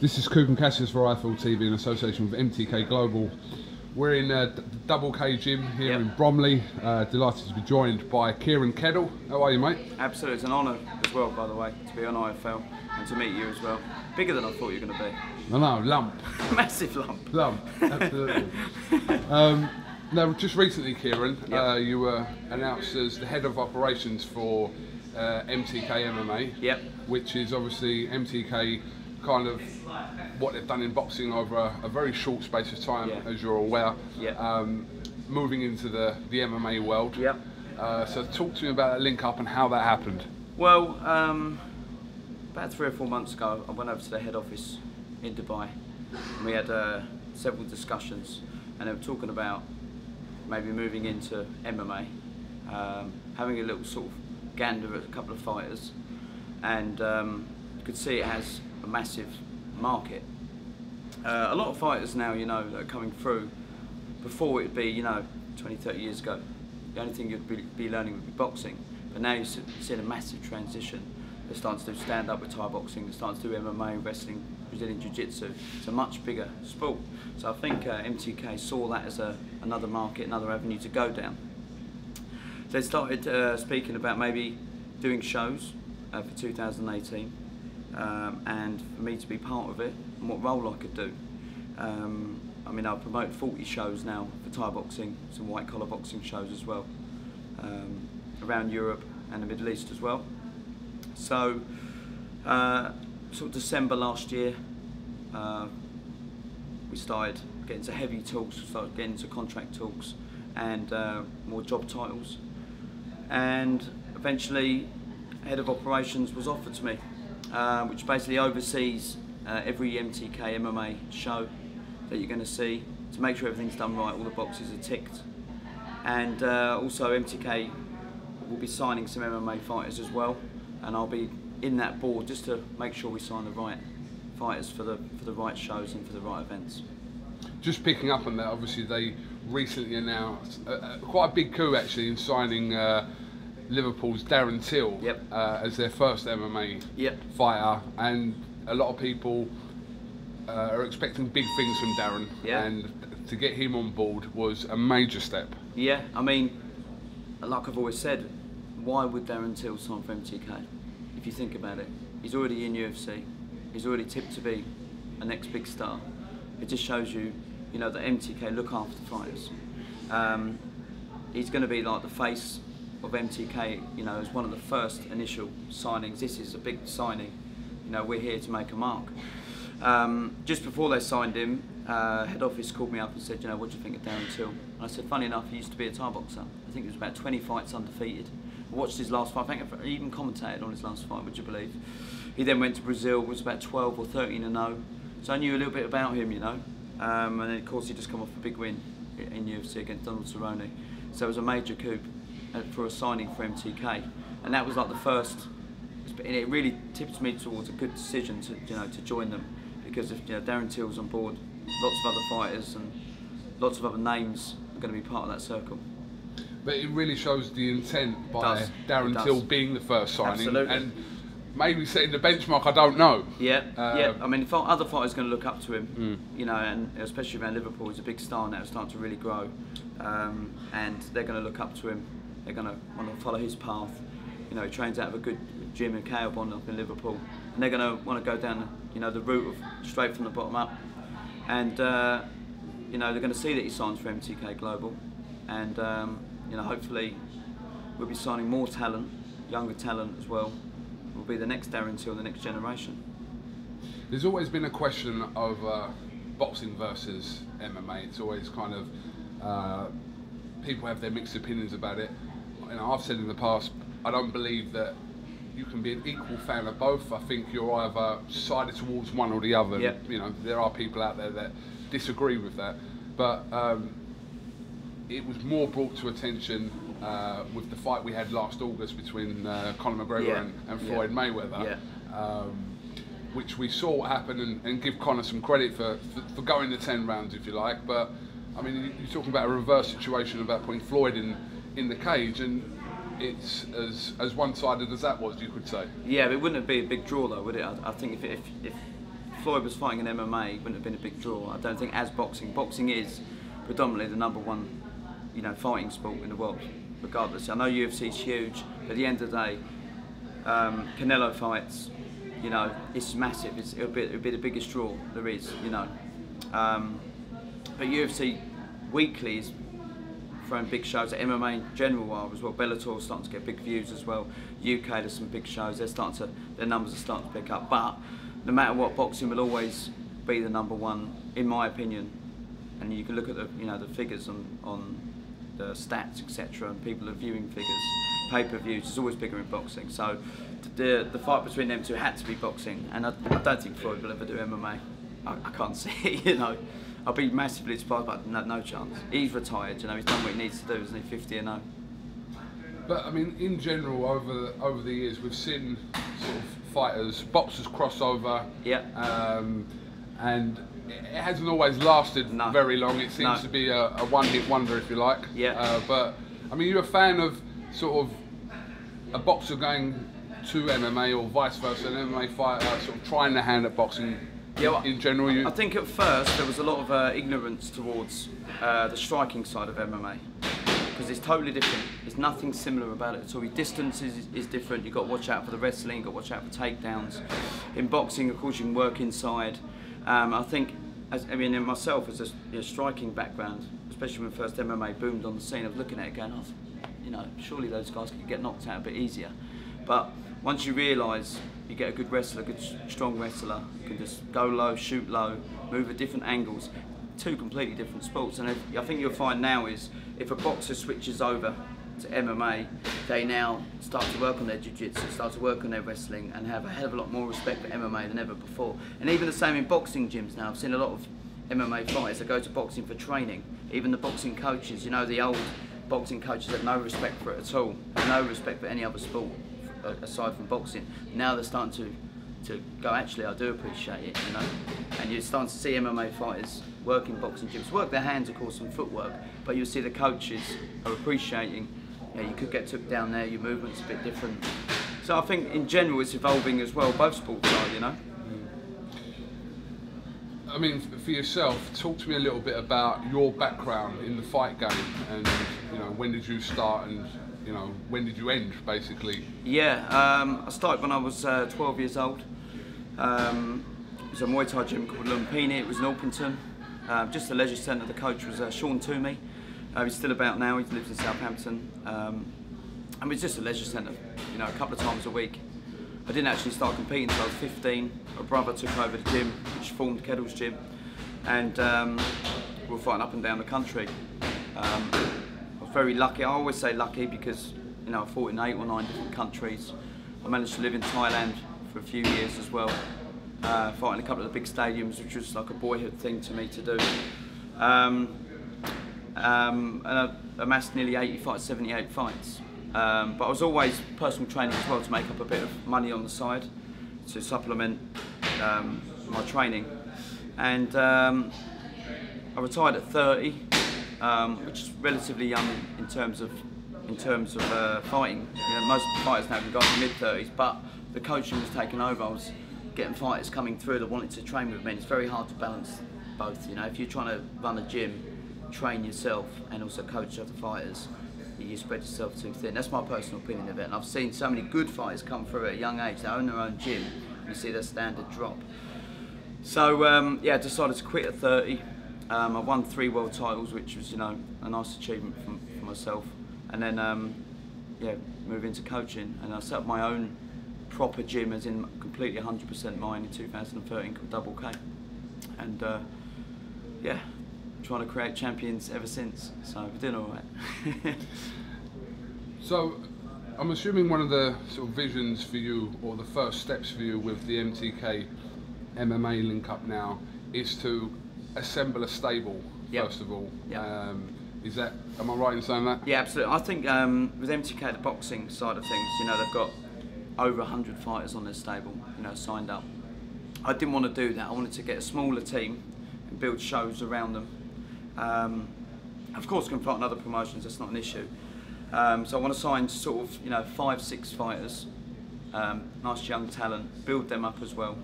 This is KUGAN CASSIUS for iFill TV in association with MTK Global. We're in the Double K gym here in Bromley. Delighted to be joined by KIERAN KEDDLE. How are you, mate? Absolutely, it's an honour as well, by the way, to be on IFL and to meet you as well. Bigger than I thought you were going to be. I know, lump. Massive lump. Lump, absolutely. Now, just recently, KIERAN, you were announced as the head of operations for MTK MMA, which is obviously MTK kind of what they've done in boxing over a very short space of time, as you're aware, moving into the MMA world. So talk to me about that link up and how that happened. Well, about 3 or 4 months ago, I went over to the head office in Dubai and we had several discussions, and they were talking about maybe moving into MMA, having a little sort of gander at a couple of fighters, and you could see it has a massive market. A lot of fighters now, you know, that are coming through. Before it'd be, you know, 20, 30 years ago, the only thing you'd be learning would be boxing. But now you're seeing a massive transition. They're starting to do stand-up with Thai boxing, they're starting to do MMA, wrestling, Brazilian Jiu-Jitsu. It's a much bigger sport. So I think MTK saw that as another market, another avenue to go down. So they started speaking about maybe doing shows for 2018. And for me to be part of it and what role I could do. I mean, I've promoted 40 shows now for Thai boxing, some white collar boxing shows as well, around Europe and the Middle East as well. So, sort of December last year, we started getting into heavy talks, we started getting into contract talks and more job titles. And eventually, head of operations was offered to me. Which basically oversees every MTK MMA show that you're going to see, to make sure everything's done right, all the boxes are ticked. And also MTK will be signing some MMA fighters as well, and I'll be in that board just to make sure we sign the right fighters for the right shows and for the right events. Just picking up on that, obviously they recently announced quite a big coup actually in signing Liverpool's DARREN as their first MMA fighter, and a lot of people are expecting big things from DARREN, and to get him on board was a major step. Yeah, I mean, like I've always said, why would DARREN Till sign for MTK? If you think about it, he's already in UFC, he's already tipped to be a next big star. It just shows you, you know, that MTK look after fighters. He's going to be like the face of MTK, you know, as one of the first initial signings. This is a big signing. You know, we're here to make a mark. Just before they signed him, head office called me up and said, you know, what do you think of DARREN Till? And I said, funny enough, he used to be a Thai boxer. I think it was about 20 fights undefeated. I watched his last fight. I think I even commentated on his last fight, would you believe? He then went to Brazil, was about 12 or 13-0. So I knew a little bit about him, you know. And then of course he just come off a big win in UFC against Donald Cerrone. So it was a major coup for a signing for MTK, and that was like the first, and it really tipped me towards a good decision to, you know, to join them, because if, you know, DARREN Till's on board, lots of other fighters and lots of other names are going to be part of that circle. But it really shows the intent by DARREN Till being the first signing. Absolutely. And maybe setting the benchmark, I don't know. I mean, if other fighters are going to look up to him, you know, and especially around Liverpool, he's a big star now, starting to really grow, and they're going to look up to him. They're going to want to follow his path. You know, he trains out of a good gym in Kaobon up in Liverpool, and they're going to want to go down, you know, the route of straight from the bottom up. And you know, they're going to see that he signs for MTK Global, and you know, hopefully we'll be signing more talent, younger talent as well. Will be the next DARREN Till, the next generation. There's always been a question of boxing versus MMA. It's always kind of people have their mixed opinions about it. You know, I've said in the past, I don't believe that you can be an equal fan of both. I think you're either sided towards one or the other. You know, there are people out there that disagree with that, but it was more brought to attention with the fight we had last August between CONOR McGREGOR and Floyd Mayweather, which we saw what happened, and give CONOR some credit for going the 10 rounds, if you like. But I mean, you're talking about a reverse situation about putting Floyd in the cage, and it's as one-sided as that was, you could say. Yeah, but it wouldn't be a big draw though, would it? I think if Floyd was fighting in MMA, it wouldn't have been a big draw. I don't think as boxing. Boxing is predominantly the #1, you know, fighting sport in the world, regardless. I know UFC is huge, but at the end of the day, Canelo fights, you know, it's massive. It'll be the biggest draw there is, you know. But UFC weekly is throwing big shows. MMA in general are as well. Bellator's starting to get big views as well. UK, there's some big shows. Their numbers are starting to pick up. But no matter what, boxing will always be the #1, in my opinion. And you can look at the, you know, the figures on the stats, etc. And people are viewing figures, pay-per-views. It's always bigger in boxing. So the fight between them two had to be boxing. And I don't think Floyd will ever do MMA. I can't see it, you know. I'll be massively surprised, but no chance. He's retired, you know, he's done what he needs to do, isn't he? 50 and 0. But I mean, in general, over the years, we've seen sort of fighters, boxers cross over. Yeah. And it hasn't always lasted very long. It seems to be a one-hit wonder, if you like. Yeah. But I mean, you're a fan of sort of a boxer going to MMA or vice versa, an MMA fighter sort of trying their hand at boxing. Yeah, well, in general, I think at first there was a lot of ignorance towards the striking side of MMA, because it's totally different. There's nothing similar about it at all. Your distance is different. You've got to watch out for the wrestling. You've got to watch out for takedowns. In boxing, of course, you can work inside. I think, in myself, as a striking background, especially when first MMA boomed on the scene, I was looking at it going, oh, you know, surely those guys could get knocked out a bit easier. But once you realise you get a good wrestler, a good strong wrestler, you can just go low, shoot low, move at different angles. Two completely different sports. And I think you'll find now is, if a boxer switches over to MMA, they now start to work on their jiu-jitsu, start to work on their wrestling, and have a hell of a lot more respect for MMA than ever before. And even the same in boxing gyms now. I've seen a lot of MMA fighters that go to boxing for training. Even the boxing coaches, you know, the old boxing coaches had no respect for it at all, no respect for any other sport aside from boxing. Now they're starting to go, actually, I do appreciate it, you know. And you're starting to see MMA fighters work in boxing gyms, work their hands, of course, and footwork, but you'll see the coaches are appreciating, you know, you could get took down there, your movement's a bit different. So I think in general it's evolving as well, both sports are, you know. I mean, for yourself, talk to me a little bit about your background in the fight game, and, you know, when did you start and, you know, when did you end, basically? Yeah, I started when I was 12 years old. It was a Muay Thai gym called Lumpini. It was in Orpington. Just the leisure centre. The coach was Sean Toomey. He's still about now. He lives in Southampton. And it's just a leisure centre, you know, a couple of times a week. I didn't actually start competing until I was 15. My brother took over the gym, which formed Keddle's gym, and we were fighting up and down the country. I was very lucky. I always say lucky because, you know, I fought in 8 or 9 different countries. I managed to live in Thailand for a few years as well, fighting a couple of the big stadiums, which was like a boyhood thing to me to do. And I amassed nearly 80 fights, 78 fights. But I was always personal training as well to make up a bit of money on the side to supplement my training. And I retired at 30, which is relatively young in terms of fighting. You know, most fighters now can go up to mid-30s, but the coaching was taking over. I was getting fighters coming through that wanted to train with me. It's very hard to balance both. You know, if you're trying to run a gym, train yourself, and also coach other fighters, you spread yourself too thin. That's my personal opinion of it. And I've seen so many good fighters come through at a young age. They own their own gym. You see their standard drop. So yeah, I decided to quit at 30. I won 3 world titles, which was, you know, a nice achievement for myself. And then yeah, move into coaching. And I set up my own proper gym, as in completely 100% mine, in 2013 called Double K. And yeah, trying to create champions ever since, so we're doing all right. So, I'm assuming one of the sort of visions for you, or the first steps for you with the MTK MMA link up now, is to assemble a stable, first of all. Yep. Is that, am I right in saying that? Yeah, absolutely. I think with MTK, the boxing side of things, you know, they've got over 100 fighters on their stable, you know, signed up. I didn't want to do that. I wanted to get a smaller team and build shows around them. Of course, can fight on other promotions, that's not an issue. So I want to sign sort of, you know, 5, 6 fighters, nice young talent, build them up as well.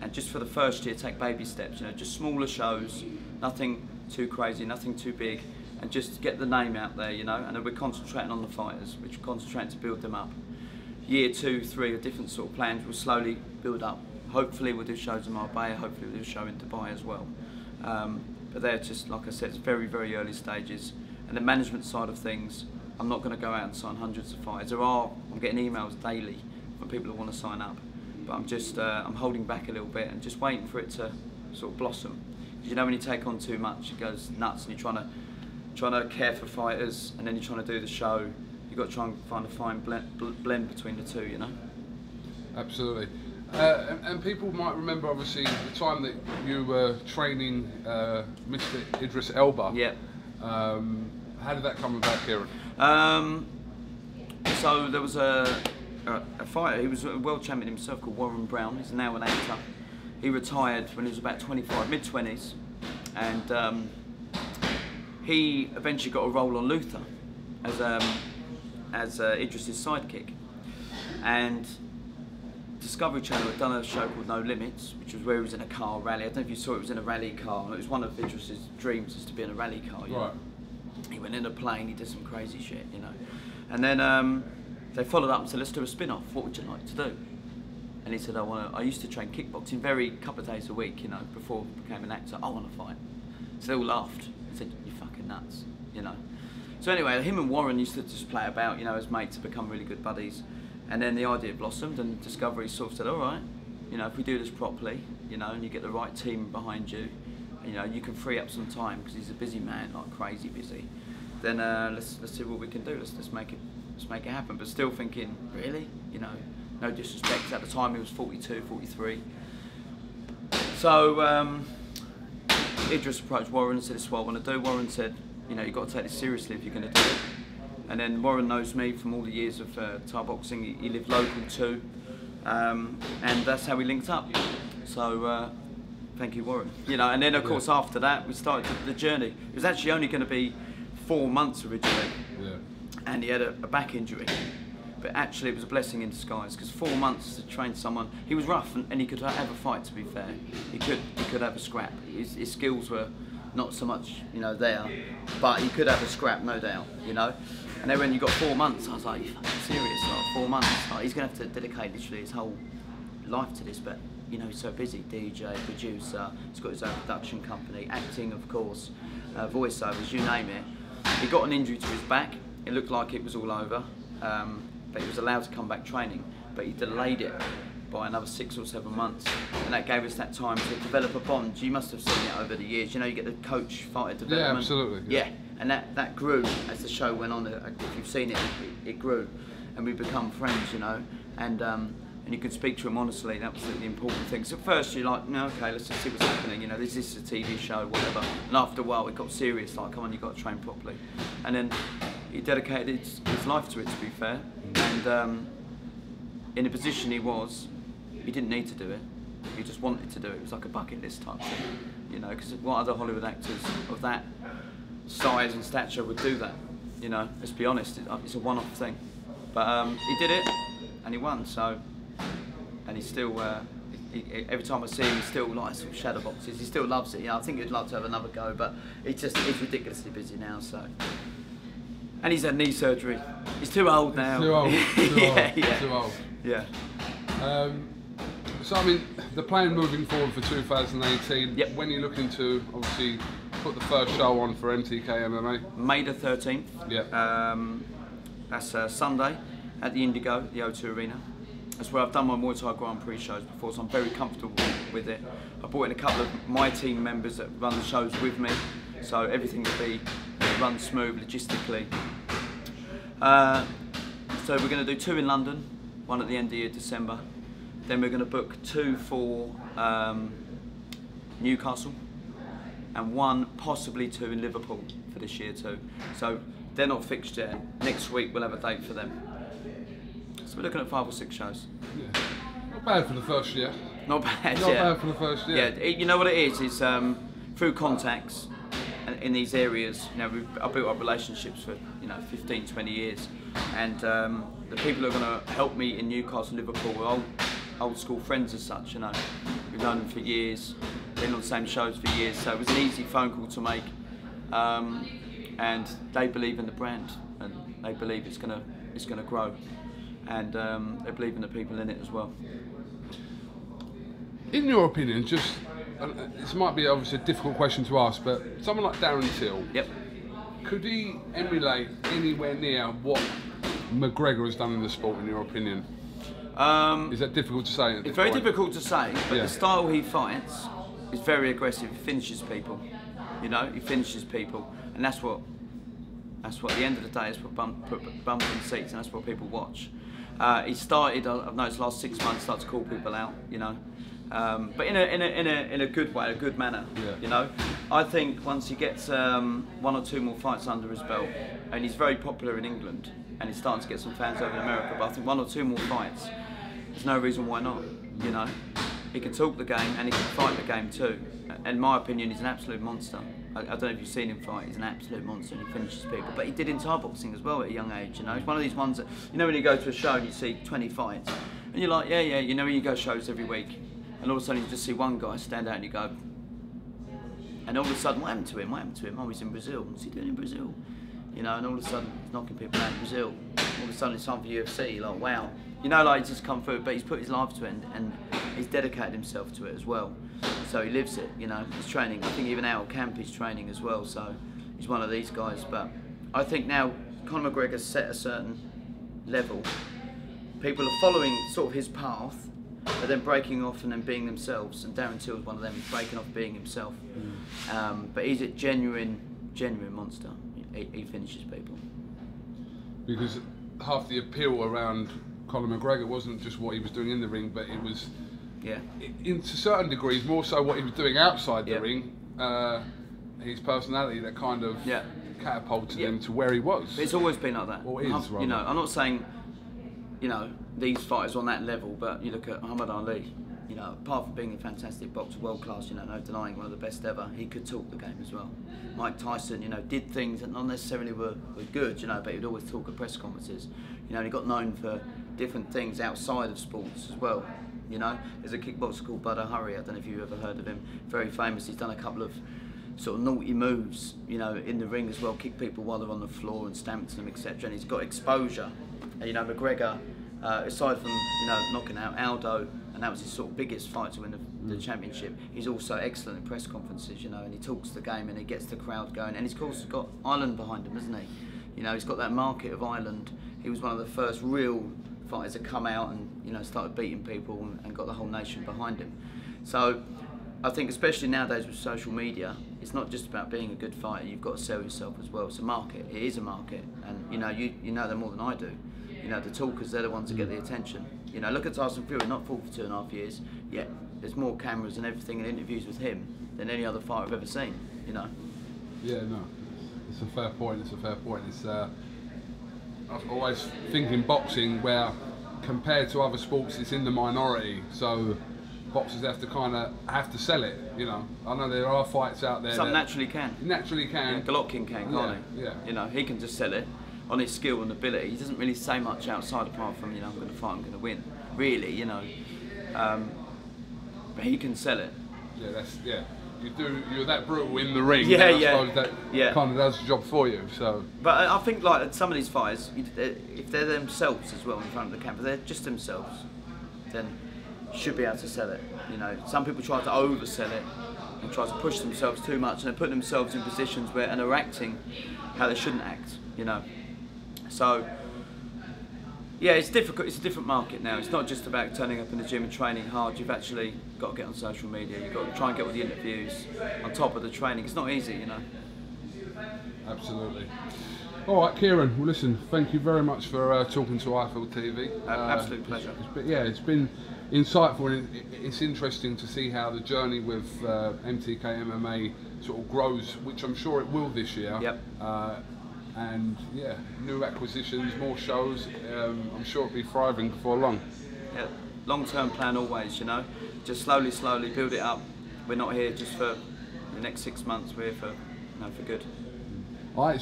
and just for the first year, take baby steps. You know, just smaller shows, nothing too crazy, nothing too big, and just get the name out there. You know, and then we're concentrating on the fighters, which we're concentrating to build them up. Year 2, 3 are different sort of plans. We'll slowly build up. Hopefully, we'll do shows in Marbella. Hopefully, we'll do a show in Dubai as well. But they're just, like I said, it's very, very early stages. And the management side of things, I'm not going to go out and sign hundreds of fighters. I'm getting emails daily from people that want to sign up. But I'm just, I'm holding back a little bit and just waiting for it to sort of blossom. Because you know, when you take on too much, it goes nuts, and you're trying to care for fighters, and then you're trying to do the show. You've got to try and find a fine blend between the two, you know? Absolutely. And people might remember, obviously, the time that you were training Mr. Idris Elba. Yeah. How did that come about, Kieran? So there was a fighter, he was a world champion himself, called Warren Brown. He's now an actor. He retired when he was about 25, mid-20s, and he eventually got a role on Luther as Idris's sidekick. And Discovery Channel had done a show called No Limits, which was where he was in a car rally. I don't know if you saw it, was in a rally car, and it was one of Idris's dreams, is to be in a rally car. You know? He went in a plane, he did some crazy shit, you know. And then they followed up and said, let's do a spin-off, what would you like to do? And he said, I used to train kickboxing a couple of days a week, you know, before I became an actor. I want to fight. So they all laughed and said, you're fucking nuts, you know. So anyway, him and Warren used to just play about, you know, as mates, to become really good buddies. And then the idea blossomed, and Discovery sort of said, all right, you know, if we do this properly, you know, and you get the right team behind you, you know, you can free up some time, because he's a busy man, like crazy busy. Then let's see what we can do. Let's make it happen. But still thinking, really, you know, no disrespect. At the time, he was 42, 43. So Idris approached Warren and said, "This is what I want to do." Warren said, "You know, you've got to take this seriously if you're going to do it." And then Warren knows me from all the years of Thai boxing. He lived local too, and that's how we linked up. So thank you, Warren. You know, and then of course after that we started the journey. It was actually only going to be 4 months originally, and he had a back injury. But actually it was a blessing in disguise, because 4 months to train someone. He was rough, and he could have a fight, to be fair. He could have a scrap. His skills were not so much, you know, there, but he could have a scrap, no doubt, you know. And then when you got 4 months, I was like, you fucking serious? Like 4 months? Like, he's going to have to dedicate literally his whole life to this, but you know, he's so busy, DJ, producer, he's got his own production company, acting of course, voiceovers, you name it. He got an injury to his back. It looked like it was all over, but he was allowed to come back training, but he delayed it by another 6 or 7 months, and that gave us that time to develop a bond. You must have seen it over the years. You know, you get the coach fighter development. Yeah, absolutely. Yeah, and that grew as the show went on. If you've seen it, it grew, and we become friends. You know, and you could speak to him honestly. That was the important thing. So at first you're like, no, okay, let's just see what's happening. You know, this is a TV show, whatever. And after a while, it got serious. Like, come on, you've got to train properly. And then he dedicated his life to it, to be fair. And in the position he was, he didn't need to do it. He just wanted to do it. It was like a bucket list type thing, you know. Because what other Hollywood actors of that size and stature would do that? You know, let's be honest. It's a one-off thing. But he did it, and he won. So. And he's still, every time I see him, he's still like sort of shadow boxes. He still loves it. You know, I think he'd love to have another go, but he's ridiculously busy now. So, and he's had knee surgery. He's too old now. Too old. Too old. Yeah. So I mean, the plan moving forward for 2018. Yep. When you're looking to obviously put the first show on for MTK MMA. May the 13th. Yeah. That's Sunday at the Indigo, the O2 Arena. That's where I've done my Muay Thai Grand Prix shows before, so I'm very comfortable with it. I brought in a couple of my team members that run the shows with me, so everything will be run smooth logistically. So we're going to do 2 in London, 1 at the end of the year, December. Then we're going to book 2 for Newcastle, and 1, possibly 2 in Liverpool for this year too. So they're not fixed yet. Next week we'll have a date for them. So we're looking at 5 or 6 shows. Yeah. Not bad for the first year. Not bad, Not bad for the first year. Yeah, you know what it is? It's through contacts in these areas. You know, I've built up relationships for 15, 20 years, and the people who are going to help me in Newcastle, Liverpool, are old school friends as such. You know, We've known them for years, been on the same shows for years, so it was an easy phone call to make. And they believe in the brand, and they believe it's gonna grow, and they believe in the people in it as well. In your opinion, just this might be obviously a difficult question to ask, but someone like Darren Till, Yep. could he emulate anywhere near what McGregor has done in the sport, in your opinion? Is that difficult to say? It's very difficult to say, but Yeah. the style he fights is very aggressive. He finishes people, you know. He finishes people, and that's what at the end of the day is what bump in seats, and that's what people watch. He started, I've noticed, the last 6 months, started to call people out, you know. But in a good way, a good manner, Yeah. you know. I think once he gets 1 or 2 more fights under his belt, and he's very popular in England, and he's starting to get some fans over in America, but I think 1 or 2 more fights, there's no reason why not, you know. He can talk the game and he can fight the game too. In my opinion, he's an absolute monster. I don't know if you've seen him fight, he's an absolute monster and he finishes people. But he did in Thai boxing as well at a young age, you know. He's one of these ones that, you know, when you go to a show and you see 20 fights, and you're like, yeah, you know, when you go shows every week, and all of a sudden you just see one guy stand out and you go, and all of a sudden, what happened to him? What happened to him? Oh, he's in Brazil. What's he doing in Brazil? You know, and all of a sudden he's knocking people out in Brazil. All of a sudden it's time for UFC, you're like, wow. You know, like, he's just come through, but he's put his life to it, and he's dedicated himself to it as well. So he lives it, you know, he's training. I think even out of camp he's training as well, so he's one of these guys. But I think now Conor McGregor's set a certain level. People are following sort of his path, but then breaking off and then being themselves, and Darren Till's one of them, he's breaking off being himself. But he's a genuine monster. He finishes people. Because half the appeal around Conor McGregor wasn't just what he was doing in the ring, but it was, to certain degrees, more so what he was doing outside the ring, his personality that kind of catapulted him to where he was. But it's always been like that. Or is, rather. You know, I'm not saying, you know, these fighters on that level, but you look at Muhammad Ali, you know, apart from being a fantastic boxer, world class, you know, no denying, one of the best ever, he could talk the game as well. Mike Tyson, you know, did things that not necessarily were good, you know, but he'd always talk at press conferences. You know, and he got known for different things outside of sports as well. You know, there's a kickboxer called Budder Hurry, I don't know if you've ever heard of him, very famous. He's done a couple of sort of naughty moves, you know, in the ring as well, kick people while they're on the floor and stamped them, etc. And he's got exposure. And, you know, McGregor, aside from, you know, knocking out Aldo, and that was his sort of biggest fight to win the championship, he's also excellent in press conferences, you know, and he talks the game and he gets the crowd going. And he's of course got Ireland behind him, hasn't he? You know, he's got that market of Ireland. He was one of the first real fighters to come out and, you know, started beating people and got the whole nation behind him. So I think especially nowadays with social media, it's not just about being a good fighter, you've got to sell yourself as well. It's a market, it is a market, and you know that more than I do. You know, the talkers, they're the ones that get the attention. You know, look at Tyson Fury, not fought for 2.5 years, yet there's more cameras and everything and interviews with him than any other fighter I've ever seen, you know. Yeah, no, it's a fair point, it's a fair point. It's, I always think in boxing where, compared to other sports, it's in the minority, so boxers have to sell it, you know. I know there are fights out there. Some naturally can. Naturally can. Yeah, Golovkin can, can't he? Yeah. You know, he can just sell it on his skill and ability. He doesn't really say much outside apart from, you know, I'm going to fight, I'm going to win. Really, you know. But he can sell it. Yeah, you're that brutal in the ring. Yeah, I suppose that kind of does the job for you. So. But I think like some of these fighters, if they're themselves as well in front of the camera, they're just themselves, then you should be able to sell it. You know, some people try to oversell it and try to push themselves too much, and they put themselves in positions where and are acting how they shouldn't act. You know, so. Yeah, it's difficult. It's a different market now. It's not just about turning up in the gym and training hard. You've actually got to get on social media. You've got to try and get all the interviews on top of the training. It's not easy, you know. Absolutely. All right, Kieran. Well, listen. Thank you very much for talking to IFL TV. Absolute pleasure. It's been insightful, and it's interesting to see how the journey with MTK MMA sort of grows, which I'm sure it will this year. Yep. And yeah, new acquisitions, more shows. I'm sure it'll be thriving before long. Yeah, long-term plan always, you know. Just slowly build it up. We're not here just for the next 6 months. We're here for, you know, for good. I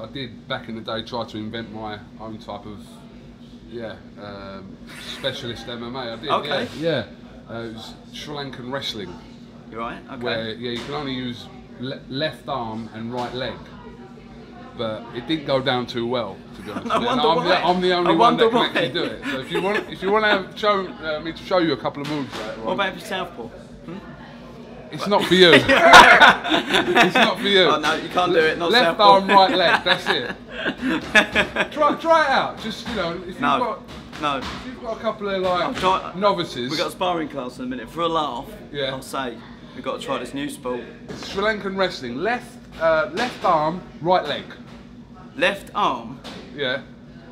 did back in the day try to invent my own type of specialist MMA. I did. Okay. Yeah. It was Sri Lankan wrestling. You're right. Okay. Where you can only use left arm and right leg. But it didn't go down too well, to be honest. I'm the only one that can actually do it. So if you want to me to show you a couple of moves, right? What about your southpaw? It's not for you. It's not for you. Oh no, you can't do it. Not left southpaw. arm, right leg. That's it. Try it out. Just if you've got a couple of novices. We've got a sparring class in a minute. For a laugh, yeah. I'll say we've got to try this new sport. Sri Lankan wrestling. Left arm, right leg. Left arm. Yeah.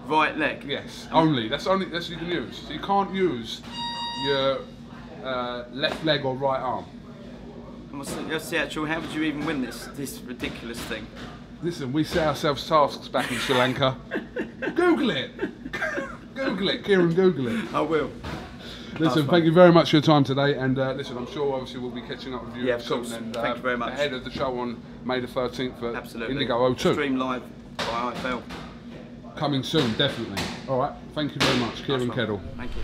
Right leg. Yes. Only. That's what you can use. So you can't use your left leg or right arm. What's the actual? How would you even win this ridiculous thing? Listen, we set ourselves tasks back in Sri Lanka. Google it. Google it, Kieran. Google it. I will. Listen, thank you very much for your time today, and listen, I'm sure obviously we'll be catching up with you soon. And thank you very much. Ahead of the show on May the 13th for Absolutely. Indigo 02. Stream live by IFL. Coming soon, definitely. All right, thank you very much, Kieran Keddle. Thank you.